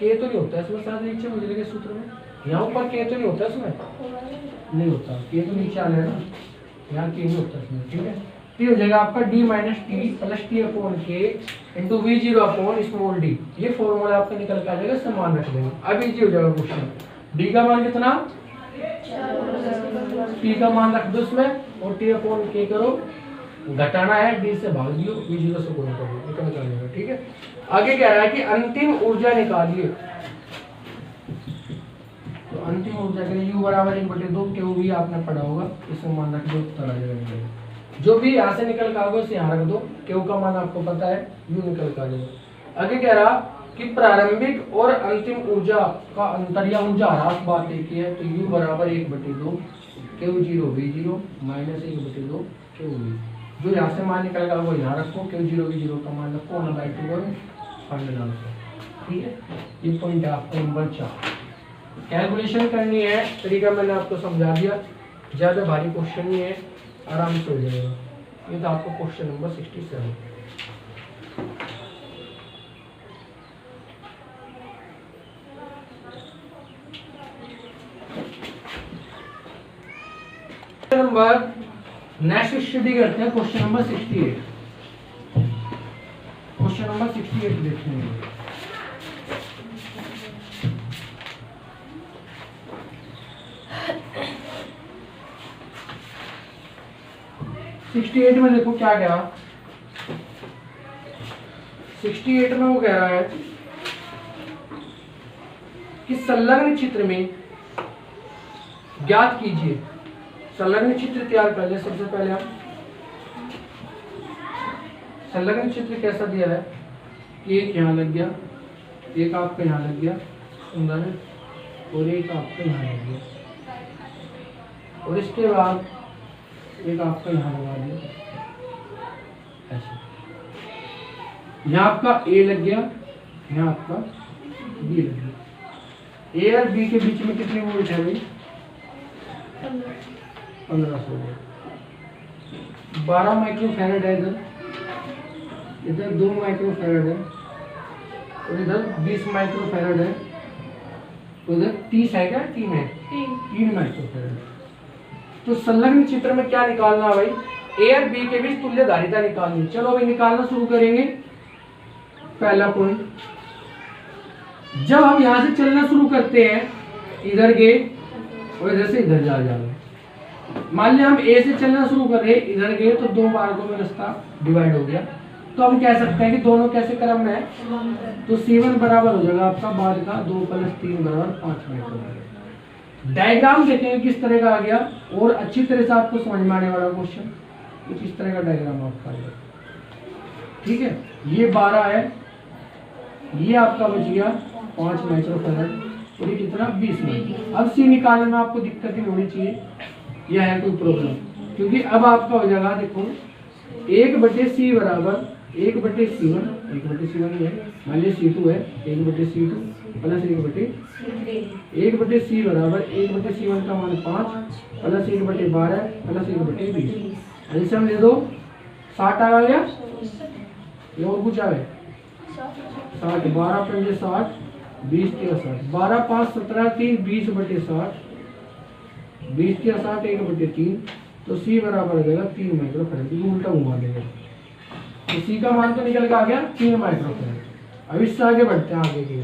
तो नहीं होता है इसमें, साथ नीचे मुझे लगे सूत्र में यहाँ ऊपर K तो नहीं होता है इसमें, नहीं होता, K तो नीचे आ रहा है ना, यहाँ K नहीं होता इसमें, ठीक है। तो हो जाएगा आपका D minus T plus T upon K into V0 upon small d, ये फॉर्मूला आपका निकल के आ जाएगा, इससे मान रख देंगे। अब इजी हो जाएगा क्वेश्चन। D का मान कितना, T का मान रख दो इसमें, और T अपॉन K करो, घटाना है D से भाग दियो, V0 से गुणा करो, निकल कर जाएगा, ठीक है। आगे कह रहा है कि अंतिम ऊर्जा निकालिए, तो अंतिम ऊर्जा के लिए U बराबर 1/2 Q भी आपने पढ़ा होगा, इसमें मान रख दो, उत्तर आ जाएगा। जो भी यहाँ से निकल का आगे यहाँ रख दो, Q का मान आपको पता है, U निकल का आ जाएगा। आगे कह रहा कि प्रारंभिक और अंतिम ऊर्जा का अंतर या ऊर्जा ह्रास बात एक ही है, तो U बराबर 1/2 Q0 V0 माइनस 1/2 QV। जो यहाँ से मान निकलेगा वो यहाँ रखो, Q0 V0 का मान रखो 1/2 और फाइनल आंसर, ठीक है। ये पॉइंट है आपका नंबर 4। कैलकुलेशन करनी है, तरीका मैंने आपको समझा दिया, ज़्यादा भारी क्वेश्चन नहीं है, आराम से हो जाएगा। ये था आपको question number 67। Number next study करते हैं, क्वेश्चन नंबर 68। क्वेश्चन नंबर 68 देखते हैं। में देखो क्या कह रहा, 68 में वो कह रहा है कि संलग्न चित्र में ज्ञात कीजिए। संलग्न चित्र तैयार कर ले सबसे पहले आप। संलग्न चित्र कैसा दिया है, एक यहाँ लग गया, एक आपका यहाँ लग गया, सुंदर है, और एक आपका यहाँ लग गया, और इसके बाद एक आपका यहाँ लगा दिया ऐसे। यहाँ आपका A लग गया, यहाँ आपका B लग गया। A और B के बीच में कितने वोल्ट है भाई, 1500 वोल्ट। 12 माइक्रोफैरड है इधर 2 माइक्रोफैरड है, और इधर 20 माइक्रोफैरड है, तो इधर 30 है क्या, 3 है, 3 माइक्रोफैरड। तो संलग्न चित्र में क्या निकालना भाई, A और B के बीच तुल्य धारिता निकालनी। चलो भाई निकालना शुरू करेंगे। पहला पॉइंट, जब हम यहाँ से चलना शुरू करते हैं, इधर गए और इधर से इधर जा रहे। मान लिया हम A से चलना शुरू कर रहे, इधर गए तो 2 मार्गों में रास्ता डिवाइड हो गया, तो हम कह सकते हैं कि दोनों कैसे क्रम में है, तो C1 बराबर हो जाएगा आपका बाद का 2 + 3 बराबर 5 माइक्रोफैरड। डायग्राम देखेंगे किस तरह का आ गया, और अच्छी तरह से आपको समझ में आने वाला क्वेश्चन कुछ इस तरह का डायग्राम आपका आएगा, ठीक है। ये 12 है, ये आपका बच गया 5 माइक्रोफैरड, और ये कितना 20 माइक्रो। अब सी निकालने में आपको दिक्कत ही होनी चाहिए, यह है कोई प्रॉब्लम, क्योंकि अब आपका हो जाएगा देखो 1/c बराबर 1/c1, 1/c1 ही है, मान लीजिए C2 है, 1/c2 प्लस 1/c बराबर 1/c1 का मान 5 प्लस 1/12 प्लस 1/20। ऐसे हम ले दो 60 आ गया, ये और कुछ आ गया 60, 12 × 5 = 60, 20 × 60, 12 × 5 = 17, 3 20/60, 20 × 60 1/3, तो C बराबर हो जाएगा 3 माइक्रोफैरड। उल्टा घुमा देगा, तो C का मान तो निकल के आ गया 3 माइक्रोफैरड। अब इससे आगे बढ़ते हैं, आगे की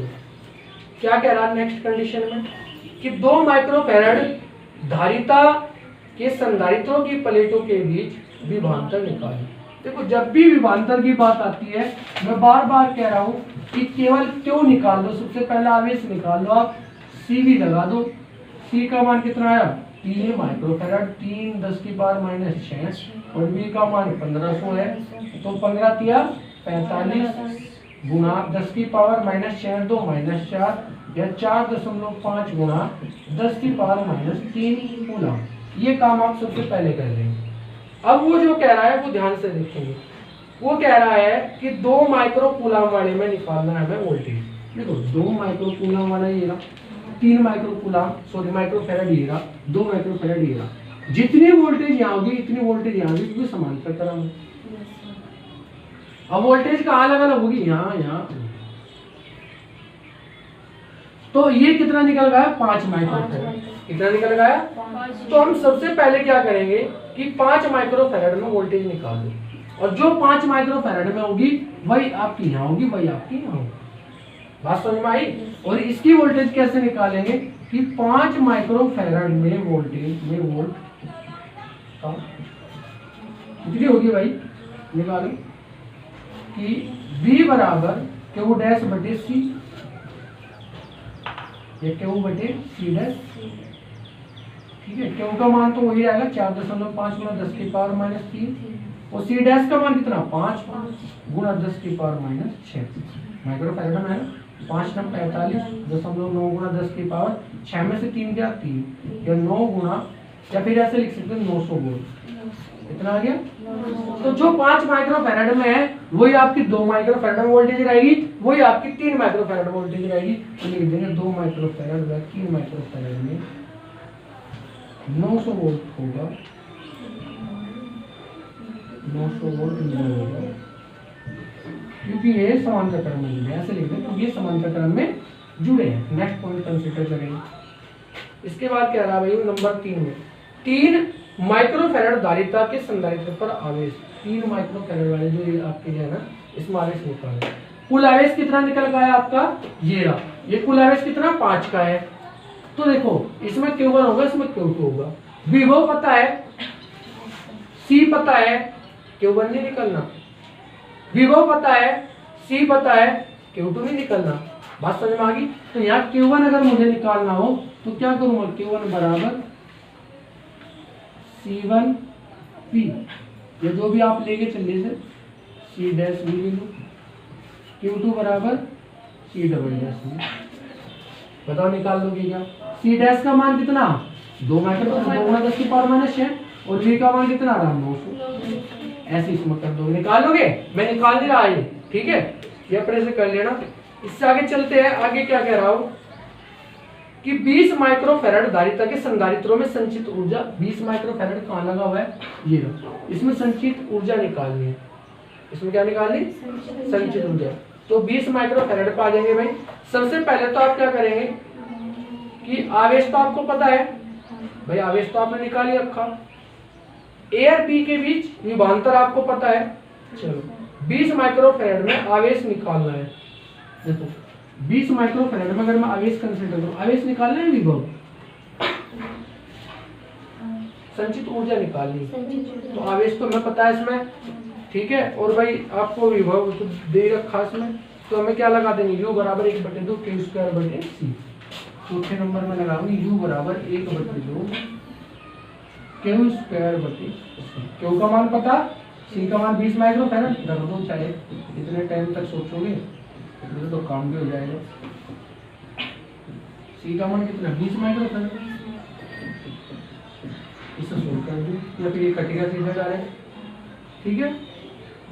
क्या कह रहा है नेक्स्ट कंडीशन में, कि 2 माइक्रोफैरड धारिता के संधारित्रों की प्लेटों के बीच विभवांतर निकालें। देखो जब भी विभवांतर की बात आती है, मैं बार बार कह रहा हूँ कि केवल क्यों निकाल दो, सबसे पहले आवेश निकाल लो आप, C भी लगा दो। C का मान कितना आया 3 माइक्रोफैराड, 3 10 की पावर -6 और V का मान 1500 है, तो 15 तिया 45 गुना 10 की पावर -6 2 -4 या 4.5 गुना 10 की पावर -3 कूलम। ये काम आप सबसे पहले कर लेंगे। अब वो जो कह रहा है वो ध्यान से देखेंगे। वो कह रहा है कि 2 माइक्रो कूलम वाले में निकालना है हमें वोल्टेज। देखो 2 माइक्रो कूलम वाला ये रहा, 3 माइक्रो कूलम सॉरी माइक्रोफैराड ये रहा, 2 माइक्रोफैराड ये रहा। जितनी वोल्टेज यहाँ होगी इतनी वोल्टेज यहाँ होगी, क्योंकि समांतर तरह में। अब वोल्टेज कहाँ अलग अलग होगी, यहाँ यहाँ। तो ये कितना निकल गया, 5 माइक्रोफैराड। कितना निकल गया? तो हम सबसे पहले क्या करेंगे कि 5 माइक्रोफैराड में वोल्टेज निकाल दो, और जो 5 माइक्रोफैराड में होगी वही आपकी यहाँ होगी, वही आपकी यहाँ होगी। बात समझ में आई? और इसकी वोल्टेज कैसे निकालेंगे कि 5 माइक्रोफैराड में वोल्टेज में वोल्ट कितनी होगी भाई, निकालो कि V बराबर Q डैश बटे C, ये Q बटे C डैश, ठीक है। Q का मान तो वही आएगा 4.5 गुना 10 की पावर -3 और C डैश का मान कितना 5 गुना 10 की पावर -6 माइक्रोफैराड में है ना। 5 नम 45.9 गुना 10 की पावर 6 में से 3 क्या 3 या 9 गुना, या फिर ऐसे लिख सकते हैं 900 वोल्ट। इतना आ गया। तो जो 5 माइक्रोफैराड में है वही आपकी 2 माइक्रोफैराड में वोल्टेज रहेगी, वही आपकी 3 माइक्रोफैराड वोल्टेज रहेगी। तो लिख देंगे 2 माइक्रोफैराड व 3 माइक्रोफैराड में 900 वोल्ट होगा, 900 वोल्ट नहीं होगा, क्योंकि ये समांतर क्रम में जुड़े हैं। ऐसे लिख दें तो ये समांतर क्रम में जुड़े हैं। नेक्स्ट पॉइंट कंसीडर करेंगे। इसके बाद क्या रहा भाई नंबर 3 में, 3 माइक्रोफैराड धारिता के संधारित्र पर आवेश। 3 माइक्रोफैराड वाले जो ये आपके है ना, इसमें आवेश निकाले। कुल आवेश कितना निकल गया आपका, ये रहा। ये कुल आवेश कितना 5 का है। तो देखो इसमें Q1 होगा, इसमें Q2 होगा। विभव पता है, C पता है, Q1 नहीं निकलना। विभव पता है, C पता है, Q2 नहीं निकलना। बात समझ में आ गई? तो यहाँ Q1 अगर मुझे निकालना हो तो क्या करूंगा, Q1 बराबर C1P, ये जो भी आप लेके चलिए से C डैश V ले लो, Q2 बराबर C डबल डैश V। बताओ निकाल लोगे क्या? C डैश का मान कितना 2 माइक्रोफैराड 2 गुना 10 की पावर -6 और V का मान कितना रहा 900। ऐसे इसमें कर दो, निकाल लोगे? मैं निकाल नहीं रहा ये, ठीक है, ये अपने से कर लेना। इससे आगे चलते हैं। आगे क्या कह रहा हूं कि 20 माइक्रोफैराड धारिता के संधारित्रों में संचित ऊर्जा। 20 माइक्रोफैराड कहाँ लगा हुआ है, ये रहा। इसमें संचित ऊर्जा निकालनी है। इसमें क्या निकालनी, संचित ऊर्जा। तो 20 माइक्रोफैराड पे आ जाएंगे भाई। सबसे पहले तो आप क्या करेंगे कि आवेश तो आपको पता है भाई, आवेश तो आपने निकाल ही रखा। ए और बी के बीच विभवांतर आपको पता है। चलो 20 माइक्रोफैराड में आवेश निकालना है। देखो 20 माइक्रोफैराड में अगर मैं आवेश कंसीडर करूं, आवेश निकालना है विभव, संचित ऊर्जा निकालनी। तो आवेश तो हमें पता है इसमें, ठीक है। और भाई आपको विभव तो दे रखा इसमें, तो हमें क्या लगा देंगे, U बराबर 1/2 Q² बटे C। चौथे नंबर में लगाऊंगी U बराबर 1/2 Q² बटे C। Q का मान पता, C का मान 20 माइक्रोफैराड रख दो, चाहे इतने टाइम तक सोचोगे तो काम भी हो जाएगा। C का मान कितना 20 माइक्रोफैराड, इसे सोल्व कर दो या फिर ये कटेगा सीधा डायरेक्ट, ठीक है।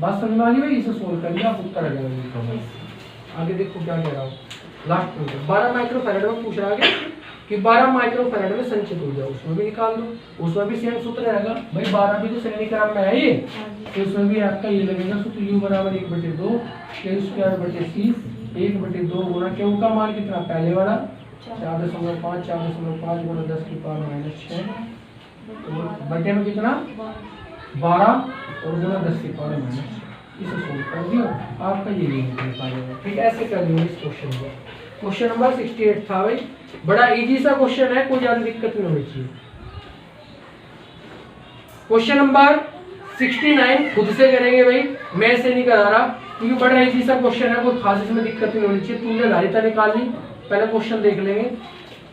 बात समझ में आ गई भाई? इसे सोल्व कर लिया, आप उत्तर आ जाएगा। आगे देखो क्या कह रहा हूँ, लास्ट में 12 माइक्रोफैराड में पूछ रहा है कि 12 माइक्रोफैराड में संचित ऊर्जा, उसमें भी निकाल दो। उसमें भी सेम सूत्र रहेगा भाई, 12 भी तो श्रेणी क्रम में है ये, तो उसमें भी आपका ये लगेगा सूत्र U बराबर 1/2 Q² बटे C 1/2 गुना Q का मान कितना पहले वाला 4.5 गुना 10 की पावर -6 बटे में कितना 12 और गुना 10 की पावर -6। इसे सोल्व कर दिया, आपका ये नहीं निकल पाएगा, ठीक। ऐसे कर लियो इस क्वेश्चन को। क्वेश्चन नंबर 68 था भाई, बड़ा इजी सा क्वेश्चन है, कोई ज्यादा दिक्कत नहीं होनी चाहिए। क्वेश्चन नंबर 69 खुद से करेंगे भाई, मैं ऐसे नहीं करा रहा, क्योंकि बड़ा इजी सा क्वेश्चन है, कोई खास इसमें दिक्कत नहीं होनी चाहिए। तुमने धारिता निकाल ली, पहले क्वेश्चन देख लेंगे,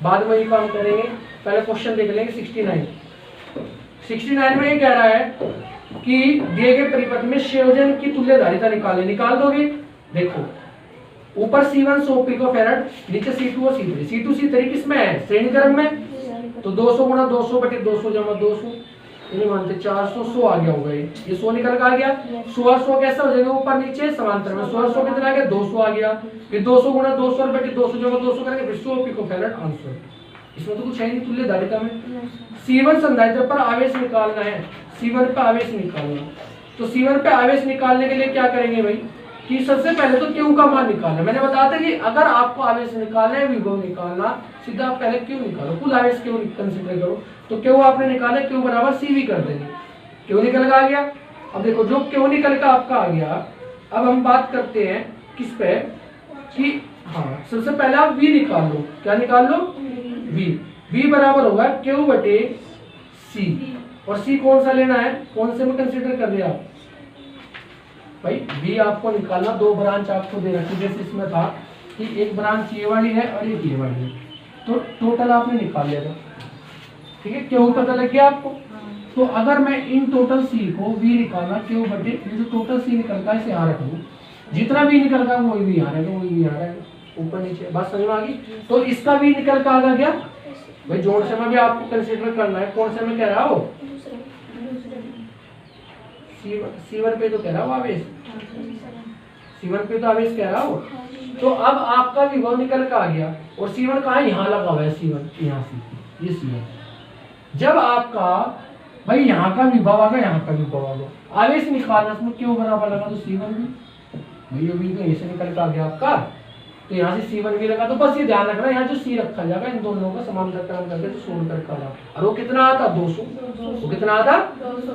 बाद में ये काम करेंगे। पहले क्वेश्चन देख लेंगे 69 में ये कह रहा है कि दिए गए परिपथ में संयोजन की तुल्यधारिता निकालें। निकाल दोगे? देखो ऊपर C1 100 पिकोफैराड, नीचे C2 और C3। C2 C3 किसमें है? श्रेणी क्रम में। तो 200 गुणा 200 बटे 200 जमा 200, ये मानते 400, 100 आ गया होगा। ये 100 निकल के आ गया। 100 और 100 कैसे हो जाएगा? ऊपर नीचे समांतर में। 100 और 100 कितना आ गया? 200 आ गया। फिर 200 गुणा 200 बटे 200 जमा 200 करेंगे, फिर 100 पिकोफैराड आंसर। इसमें तो कुछ है नहीं तुल्यधारिता में। C1 संधारित्र पर आवेश निकालना है। C1 पे आवेश निकालना, तो C1 पे आवेश निकालने के लिए क्या करेंगे भाई कि सबसे पहले तो Q का मान निकालना। मैंने बताया था कि अगर आपको आवेश निकालना है, विभव निकालना, सीधा आप पहले Q निकालो, कुल आवेश Q कंसीडर करो। तो Q आपने निकाला, Q बराबर CV कर देंगे। Q निकल का आ गया। अब देखो जो Q निकल का आपका आ गया, अब हम बात करते हैं किस पे कि हाँ सबसे पहले आप V निकाल लो। क्या निकाल लो? V बराबर होगा Q बटे C। और C कौन सा लेना है? कौन से में कंसीडर कर लिया आप भाई? V आपको निकालना। दो ब्रांच आपको दे रखी, जैसे इसमें था कि एक ब्रांच ये वाली है और एक ये वाली है, तो टोटल आपने निकाल लिया था। ठीक है, Q पता लग गया आपको। तो अगर मैं इन टोटल C को V निकालना, Q बटे ये जो टोटल C निकल का इसे यहाँ रख लूँ, जितना V निकल का वही भी यहाँ रहेगा, वही भी यहाँ रहेगा, ऊपर नीचे। बात समझ में आ गई? तो इसका V निकल का आ गया भाई। जोड़ से में भी आपको कंसीडर करना है। कौन से में कह रहा हो? C1 पे तो कह रहा हो आवेश, C1 पे तो आवेश कह रहा हो। तो अब आपका विभव निकल का आ गया। और C1 कहाँ? यहाँ लगा हुआ है C1, यहाँ से ये C1। जब आपका भाई यहाँ का विभव आ गया, यहाँ का विभव आ गया, आवेश निकालना, उसमें क्यों बराबर लगा तो C1 भी भाई, ये भी तो यहीं से निकल का आ गया आपका। तो यहाँ से C1 भी लगा। तो बस ये ध्यान रखना, यहाँ जो C रखा जाएगा इन दोनों का समांतरकरण करके तो 16 करके आ रहा। और वो कितना आता? 200। वो कितना आता?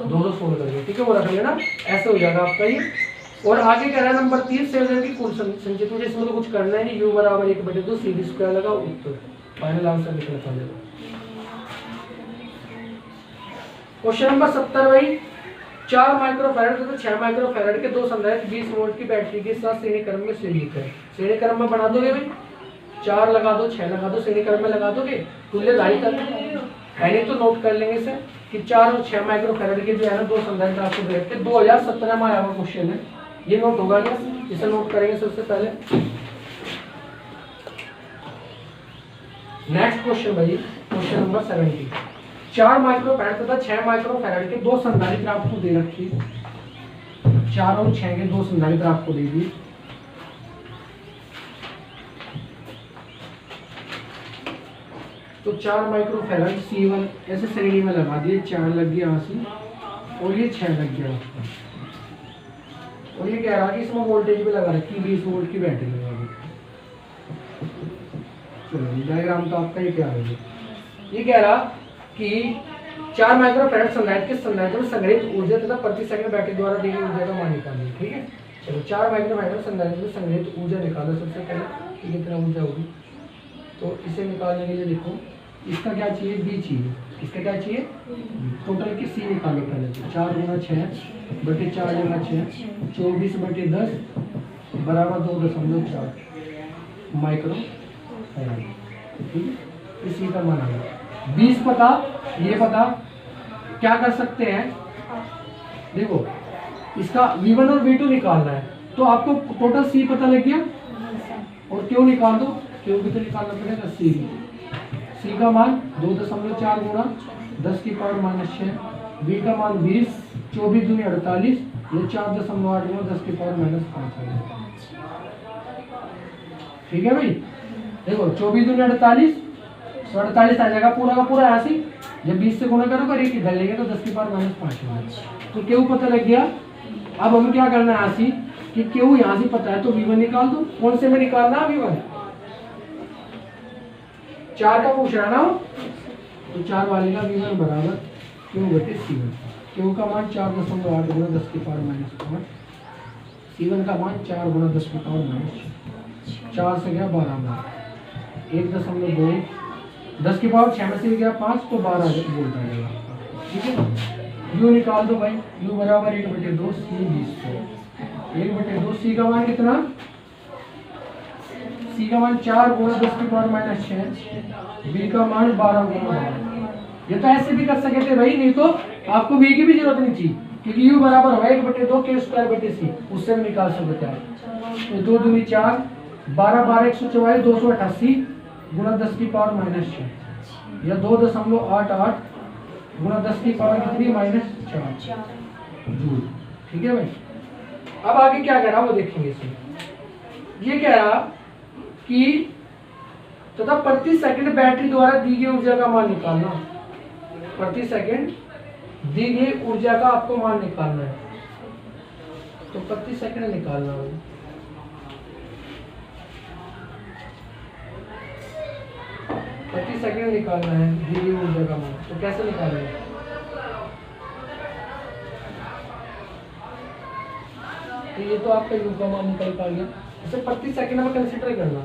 216 करके। ठीक है, वो रख लेना, ऐसे हो जाएगा आपका ये। और आगे कह रहा है नंबर 30 संयोजन की कुल संचित। मुझे इसमें तो कुछ करना है नहीं। U बराबर 1/2 CD स्क्वायर लगा, उत्तर फाइनल आंसर निकल आ जाएगा। क्वेश्चन नंबर 70 भाई, 4 माइक्रोफैराड तथा 6 माइक्रोफैराड के दो संधारित्र 20 वोल्ट की बैटरी के साथ श्रेणी क्रम में श्रेणीक है। श्रेणी क्रम में बना दोगे भाई, 4 लगा दो, 6 लगा दो, श्रेणी क्रम में लगा दोगे, तुल्यधारिता है नहीं तो नोट कर लेंगे इसे कि 4 और 6 माइक्रोफैराड के जो है ना दो संधारित्र आपको दे रखे। 2017 में आया हुआ क्वेश्चन है, ये नोट होगा क्या? इसे नोट करेंगे सबसे पहले। नेक्स्ट क्वेश्चन भाई, क्वेश्चन नंबर 70, 4 माइक्रोफैराड तथा 6 माइक्रोफैराड के दो संधारित्र आपको दे रखी। 4 और 6 के दो संधारित्र आपको दे दी। तो 4 माइक्रोफैराड C1 ऐसे श्रेणी में लगा दिए, 4 लग गया यहाँ से और ये 6 लग गया आपका। और ये कह रहा कि इसमें वोल्टेज भी लगा रखी, 20 वोल्ट की बैटरी लगा दी। चलो डायग्राम तो आपका ये क्या है? ये कह रहा कि 4 माइक्रोफैराड संधारित्र के संधारित्र में संग्रहित ऊर्जा तथा प्रति सेकंड बैटरी द्वारा दी गई ऊर्जा का मान निकालिए। ठीक है, चलो 4 माइक्रोफैराड संधारित्र में संग्रहित ऊर्जा निकालो सबसे पहले कि कितना ऊर्जा होगी। तो इसे निकालने के लिए देखो, इसका क्या चाहिए? B चाहिए। इसका क्या चाहिए? टोटल की C निकालो पहले। तो 4 गुणा 6 बटे 4 जमा 6, 24 बटे 10 बराबर 2.4 माइक्रोफैराड। ठीक है, इसी का मान आ गया। 20 पता, ये पता, क्या कर सकते हैं? देखो इसका V1 और V2 निकालना है, तो आपको टोटल C पता लग गया और Q निकाल दो। Q भी तो निकालना पड़ेगा, C का मान 2.4 गुणा 10 की पावर -6, V का मान 20, 24 दूनी 48, ये 4.8 गुणा 10 की पावर -5। ठीक है भाई, देखो 24 दूनी 48, 48 आ जाएगा पूरा का पूरा यहाँ से। जब 20 से गुणा करोगे एक इधर लेंगे तो 10 की पावर -5 होगा। तो Q पता लग गया। अब हमें क्या करना है यहाँ से कि Q यहाँ से पता है तो V1 निकाल दो। कौन से में निकालना है V1? 4 का पूछ रहा ना हो, तो 4 वाले का V1 बराबर Q बटे C1। Q का मान 4.8 गुणा 10 की पावर -5, C1 का मान 4 गुणा 10 की पावर -6, 4 से गया 12 बार, 1.2, 10 की पावर 6 में से गया 5 तो 12 वोल्ट आ जाएगा। ठीक है, U निकाल दो भाई। U बराबर 1/2 C 20, 1/2 C का मान कितना? सी का मान 4 गुणा 10 की पावर -6, बी का मान 12 गुणा 12। ये तो ऐसे भी कर सकते थे भाई, नहीं तो आपको बी की भी जरूरत नहीं थी, क्योंकि u बराबर होगा 1/2 के स्क्वायर बटे सी, उससे हम निकाल सकते हैं। तो 2 दूनी 4, 12 12 144, 288 गुणा 10 की पावर -6 या 2.88 गुणा 10 की पावर कितनी -4 जूल। ठीक है भाई। अब आगे क्या कह रहा वो देखेंगे इसमें। ये कह रहा कि तथा प्रति सेकंड बैटरी द्वारा दी गई ऊर्जा का मान निकालना, प्रति सेकंड दी गई ऊर्जा का आपको मान निकालना है। तो प्रति सेकंड निकालना है, प्रति सेकंड निकालना है दी गई ऊर्जा का मान। तो कैसे निकालेंगे? तो ये तो आपका यू का मान निकल पा गया। इसे प्रति सेकंड में कंसीडर करना।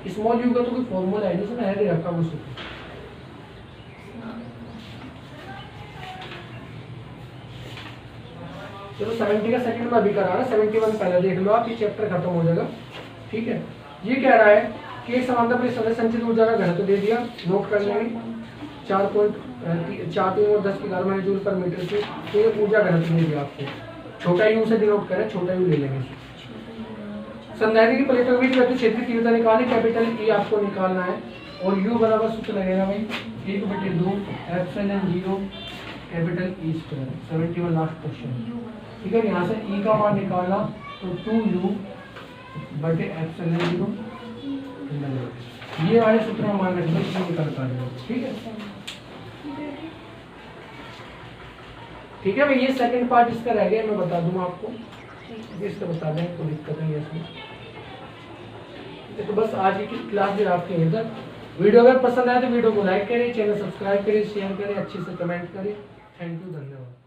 स्मॉल यू का तो कोई फॉर्मूला है जिसमें है रखा मुझे। चलो 70 का सेकंड में अभी करा रहा है, 71 पहले देख लो आप, ये चैप्टर खत्म हो जाएगा। ठीक है। ये कह रहा है कि एक समांतर प्लेट में संचित ऊर्जा का घनत्व दे दिया, नोट कर लेंगे 4.4 जूल पर मीटर से। तो ये ऊर्जा घनत्व दे दिया आपको, छोटा यू से डिनोट करें, छोटा यू ले लेंगे। संधारित्र की प्लेटों के बीच विद्युत क्षेत्र की तीव्रता निकालनी, कैपिटल ई आपको निकालना है और यू बराबर सूत्र लगेगा भाई 1/2 epsilon 0 capital E square. 71 last question. ठीक है। यहाँ से ई का मान निकालना तो 2u बटे एप्सिलॉन 0। ये वाले सूत्र में मान रखना, निकल पा रहे। ठीक है। ठीक है भाई। ये सेकंड पार्ट इसका रह गया, मैं बता दूंगा आपको, इसका बता दें, कोई दिक्कत नहीं है इसमें। तो बस आज की क्लास भी आपके यहीं तक। वीडियो अगर पसंद आए तो वीडियो को लाइक करें, चैनल सब्सक्राइब करें, शेयर करें, अच्छे से कमेंट करें। थैंक यू, धन्यवाद।